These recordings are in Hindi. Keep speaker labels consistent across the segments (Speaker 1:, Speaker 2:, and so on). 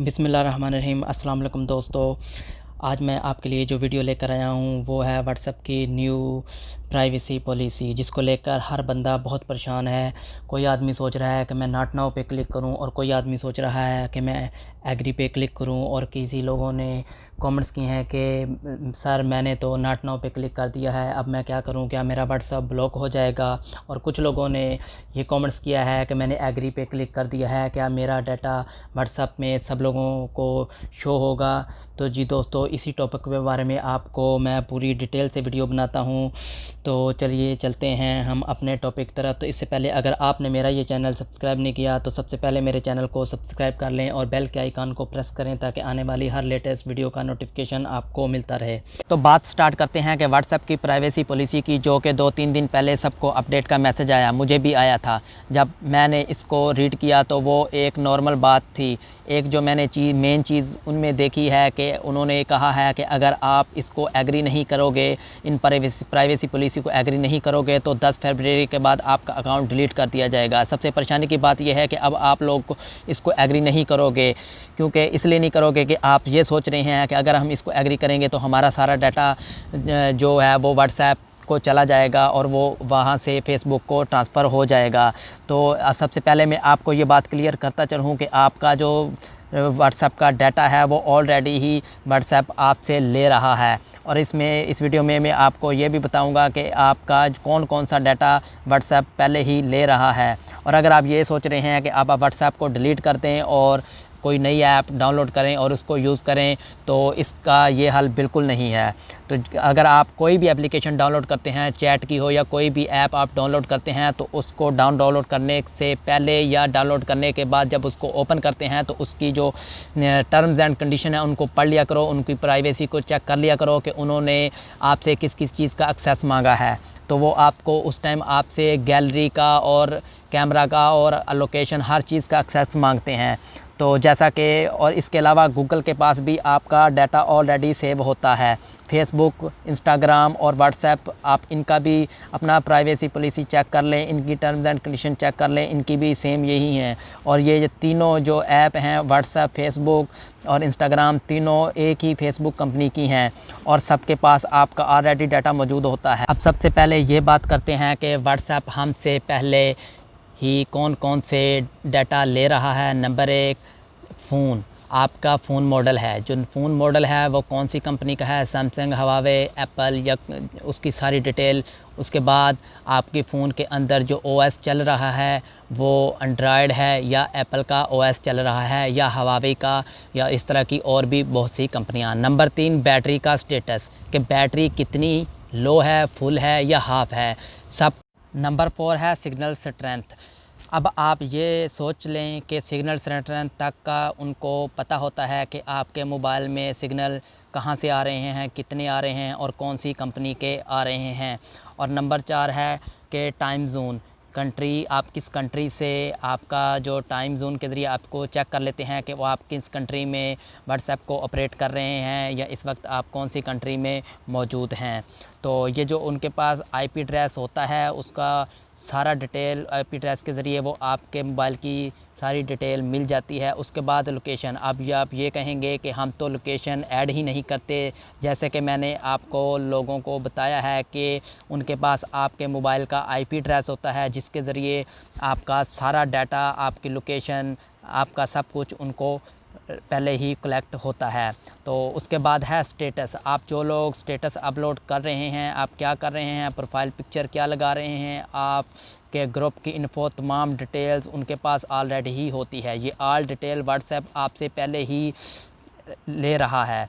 Speaker 1: बिस्मिल्लाहिर्रहमानिर्रहीम। अस्सलाम वालेकुम दोस्तों, आज मैं आपके लिए जो वीडियो लेकर आया हूँ वो है व्हाट्सएप की न्यू प्राइवेसी पॉलिसी, जिसको लेकर हर बंदा बहुत परेशान है। कोई आदमी सोच रहा है कि मैं नॉट नाउ पे क्लिक करूँ और कोई आदमी सोच रहा है कि मैं एग्री पे क्लिक करूँ। और किसी लोगों ने कमेंट्स किए हैं कि सर मैंने तो नॉट नाउ पे क्लिक कर दिया है, अब मैं क्या करूँ, क्या मेरा व्हाट्सएप ब्लॉक हो जाएगा। और कुछ लोगों ने ये कमेंट्स किया है कि मैंने एग्री पे क्लिक कर दिया है, क्या मेरा डाटा व्हाट्सएप में सब लोगों को शो होगा। तो जी दोस्तों, इसी टॉपिक के बारे में आपको मैं पूरी डिटेल से वीडियो बनाता हूँ। तो चलिए चलते हैं हम अपने टॉपिक तरफ। तो इससे पहले अगर आपने मेरा ये चैनल सब्सक्राइब नहीं किया तो सबसे पहले मेरे चैनल को सब्सक्राइब कर लें और बेल के आइकन को प्रेस करें ताकि आने वाली हर लेटेस्ट वीडियो का नोटिफिकेशन आपको मिलता रहे। तो बात स्टार्ट करते हैं कि व्हाट्सएप की प्राइवेसी पॉलिसी की, जो कि 2-3 दिन पहले सबको अपडेट का मैसेज आया, मुझे भी आया था। जब मैंने इसको रीड किया तो वो एक नॉर्मल बात थी। एक जो मैंने मेन चीज़ उनमें देखी है कि उन्होंने कहा है कि अगर आप इसको एग्री नहीं करोगे, इन प्राइवेसी पॉलिसी को एग्री नहीं करोगे तो 10 फरवरी के बाद आपका अकाउंट डिलीट कर दिया जाएगा। सबसे परेशानी की बात यह है कि अब आप लोग इसको एग्री नहीं करोगे, क्योंकि इसलिए नहीं करोगे कि आप ये सोच रहे हैं कि अगर हम इसको एग्री करेंगे तो हमारा सारा डाटा जो है वो व्हाट्सएप को चला जाएगा और वो वहाँ से फेसबुक को ट्रांसफ़र हो जाएगा। तो सबसे पहले मैं आपको ये बात क्लियर करता चलूँ कि आपका जो व्हाट्सएप का डाटा है वो ऑलरेडी ही व्हाट्सएप आपसे ले रहा है। और इस वीडियो में मैं आपको ये भी बताऊंगा कि आपका कौन कौन सा डाटा व्हाट्सएप पहले ही ले रहा है। और अगर आप ये सोच रहे हैं कि आप व्हाट्सएप को डिलीट कर दें और कोई नई ऐप डाउनलोड करें और उसको यूज़ करें, तो इसका ये हल बिल्कुल नहीं है। तो अगर आप कोई भी एप्लीकेशन डाउनलोड करते हैं, चैट की हो या कोई भी ऐप आप डाउनलोड करते हैं, तो उसको डाउनलोड करने से पहले या डाउनलोड करने के बाद जब उसको ओपन करते हैं तो उसकी जो टर्म्स एंड कंडीशन है उनको पढ़ लिया करो, उनकी प्राइवेसी को चेक कर लिया करो कि उन्होंने आपसे किस किस चीज़ का एक्सेस मांगा है। तो वो आपको उस टाइम आपसे गैलरी का और कैमरा का और लोकेशन हर चीज़ का एक्सेस मांगते हैं। तो जैसा कि और इसके अलावा गूगल के पास भी आपका डाटा ऑलरेडी सेव होता है। फेसबुक, इंस्टाग्राम और व्हाट्सएप, आप इनका भी अपना प्राइवेसी पॉलिसी चेक कर लें, इनकी टर्म्स एंड कंडीशन चेक कर लें, इनकी भी सेम यही हैं। और ये तीनों जो ऐप हैं, व्हाट्सएप, फेसबुक और इंस्टाग्राम, तीनों एक ही फेसबुक कंपनी की हैं और सबके पास आपका ऑलरेडी डाटा मौजूद होता है। अब सबसे पहले ये बात करते हैं कि व्हाट्सएप हमसे पहले ही कौन कौन से डाटा ले रहा है। Number 1, phone. आपका फ़ोन मॉडल है, जो फ़ोन मॉडल है वो कौन सी कंपनी का है, सैमसंग, हवावे, एप्पल या उसकी सारी डिटेल। उसके बाद आपके फ़ोन के अंदर जो ओएस चल रहा है वो एंड्रॉयड है या एप्पल का ओएस चल रहा है या हवावे का या इस तरह की और भी बहुत सी कंपनियां। नंबर 3, बैटरी का स्टेटस, कि बैटरी कितनी लो है, फुल है या हाफ़ है, सब। नंबर 4 है सिग्नल स्ट्रेंथ। अब आप ये सोच लें कि सिग्नल स्ट्रेंथ तक का उनको पता होता है कि आपके मोबाइल में सिग्नल कहाँ से आ रहे हैं, कितने आ रहे हैं और कौन सी कंपनी के आ रहे हैं। और नंबर 4 है कि टाइम जोन, कंट्री, आप किस कंट्री से, आपका जो टाइम जोन के ज़रिए आपको चेक कर लेते हैं कि वो आप किस कंट्री में व्हाट्सएप को ऑपरेट कर रहे हैं या इस वक्त आप कौन सी कंट्री में मौजूद हैं। तो ये जो उनके पास आईपी एड्रेस होता है उसका सारा डिटेल आईपी एड्रेस के ज़रिए वो आपके मोबाइल की सारी डिटेल मिल जाती है। उसके बाद लोकेशन, अब आप ये कहेंगे कि हम तो लोकेशन ऐड ही नहीं करते, जैसे कि मैंने आपको लोगों को बताया है कि उनके पास आपके मोबाइल का आईपी एड्रेस होता है जिसके ज़रिए आपका सारा डाटा, आपकी लोकेशन, आपका सब कुछ उनको पहले ही कलेक्ट होता है। तो उसके बाद है स्टेटस। आप जो लोग स्टेटस अपलोड कर रहे हैं, आप क्या कर रहे हैं, प्रोफाइल पिक्चर क्या लगा रहे हैं, आप के ग्रुप की इन्फो, तमाम डिटेल्स उनके पास ऑलरेडी ही होती है। ये ऑल डिटेल व्हाट्सएप आपसे पहले ही ले रहा है,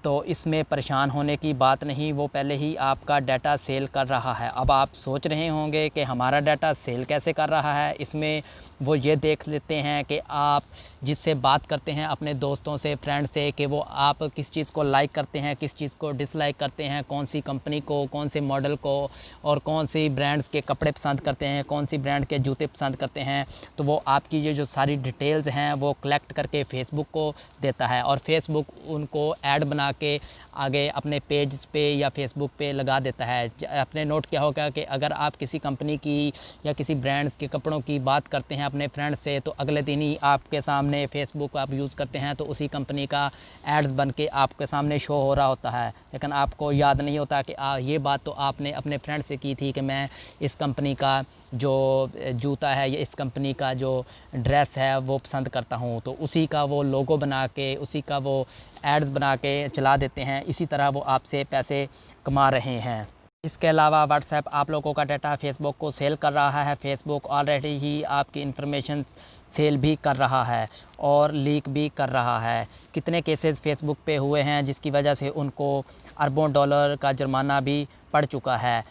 Speaker 1: तो इसमें परेशान होने की बात नहीं, वो पहले ही आपका डाटा सेल कर रहा है। अब आप सोच रहे होंगे कि हमारा डाटा सेल कैसे कर रहा है। इसमें वो ये देख लेते हैं कि आप जिससे बात करते हैं अपने दोस्तों से, फ्रेंड से, कि वो आप किस चीज़ को लाइक करते हैं, किस चीज़ को डिसलाइक करते हैं, कौन सी कंपनी को, कौन से मॉडल को और कौन सी ब्रांड्स के कपड़े पसंद करते हैं, कौन सी ब्रांड के जूते पसंद करते हैं। तो वो आपकी ये जो सारी डिटेल्स हैं वो कलेक्ट करके फ़ेसबुक को देता है और फेसबुक उनको ऐड बना बना के आगे अपने पेज पे या फेसबुक पे लगा देता है। आपने नोट किया होगा कि अगर आप किसी कंपनी की या किसी ब्रांड्स के कपड़ों की बात करते हैं अपने फ्रेंड से, तो अगले दिन ही आपके सामने फेसबुक आप यूज़ करते हैं तो उसी कंपनी का एड्स बन के आपके सामने शो हो रहा होता है। लेकिन आपको याद नहीं होता कि ये बात तो आपने अपने फ्रेंड से की थी कि मैं इस कंपनी का जो जूता है या इस कंपनी का जो ड्रेस है वो पसंद करता हूँ। तो उसी का वो लोगो बना के, उसी का वो एड्स बना के चला देते हैं। इसी तरह वो आपसे पैसे कमा रहे हैं। इसके अलावा व्हाट्सएप आप लोगों का डाटा फेसबुक को सेल कर रहा है। फेसबुक ऑलरेडी ही आपकी इन्फॉर्मेशन सेल भी कर रहा है और लीक भी कर रहा है। कितने केसेस फेसबुक पे हुए हैं जिसकी वजह से उनको अरबों डॉलर का जुर्माना भी पड़ चुका है।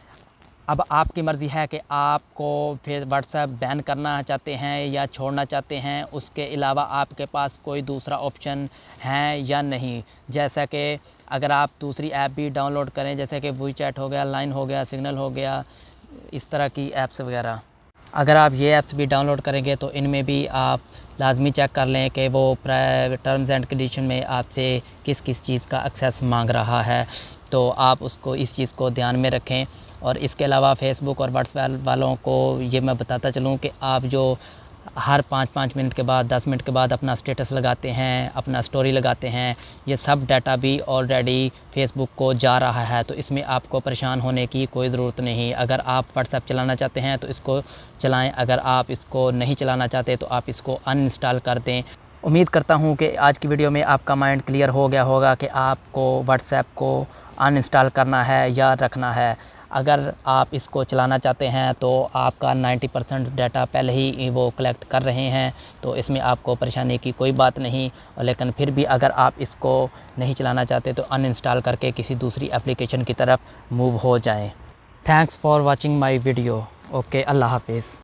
Speaker 1: अब आपकी मर्ज़ी है कि आपको फिर व्हाट्सएप बैन करना चाहते हैं या छोड़ना चाहते हैं। उसके अलावा आपके पास कोई दूसरा ऑप्शन है या नहीं। जैसा कि अगर आप दूसरी ऐप भी डाउनलोड करें, जैसे कि वीचैट हो गया, लाइन हो गया, सिग्नल हो गया, इस तरह की ऐप्स वगैरह, अगर आप ये ऐप्स भी डाउनलोड करेंगे तो इनमें भी आप लाजमी चेक कर लें कि वो टर्म्स एंड कंडीशन में आपसे किस किस चीज़ का एक्सेस मांग रहा है। तो आप उसको इस चीज़ को ध्यान में रखें। और इसके अलावा फ़ेसबुक और व्हाट्सएप वालों को ये मैं बताता चलूँ कि आप जो हर 5-5 मिनट के बाद, 10 मिनट के बाद अपना स्टेटस लगाते हैं, अपना स्टोरी लगाते हैं, ये सब डाटा भी ऑलरेडी फ़ेसबुक को जा रहा है। तो इसमें आपको परेशान होने की कोई ज़रूरत नहीं। अगर आप व्हाट्सएप चलाना चाहते हैं तो इसको चलाएं। अगर आप इसको नहीं चलाना चाहते तो आप इसको अनइंस्टॉल कर दें। उम्मीद करता हूँ कि आज की वीडियो में आपका माइंड क्लियर हो गया होगा कि आपको व्हाट्सएप को अनइंस्टॉल करना है या रखना है। अगर आप इसको चलाना चाहते हैं तो आपका 90% डाटा पहले ही वो कलेक्ट कर रहे हैं, तो इसमें आपको परेशानी की कोई बात नहीं। लेकिन फिर भी अगर आप इसको नहीं चलाना चाहते तो अनइंस्टॉल करके किसी दूसरी एप्लीकेशन की तरफ मूव हो जाएं। Thanks for watching my video. Okay, अल्लाह हाफिज़।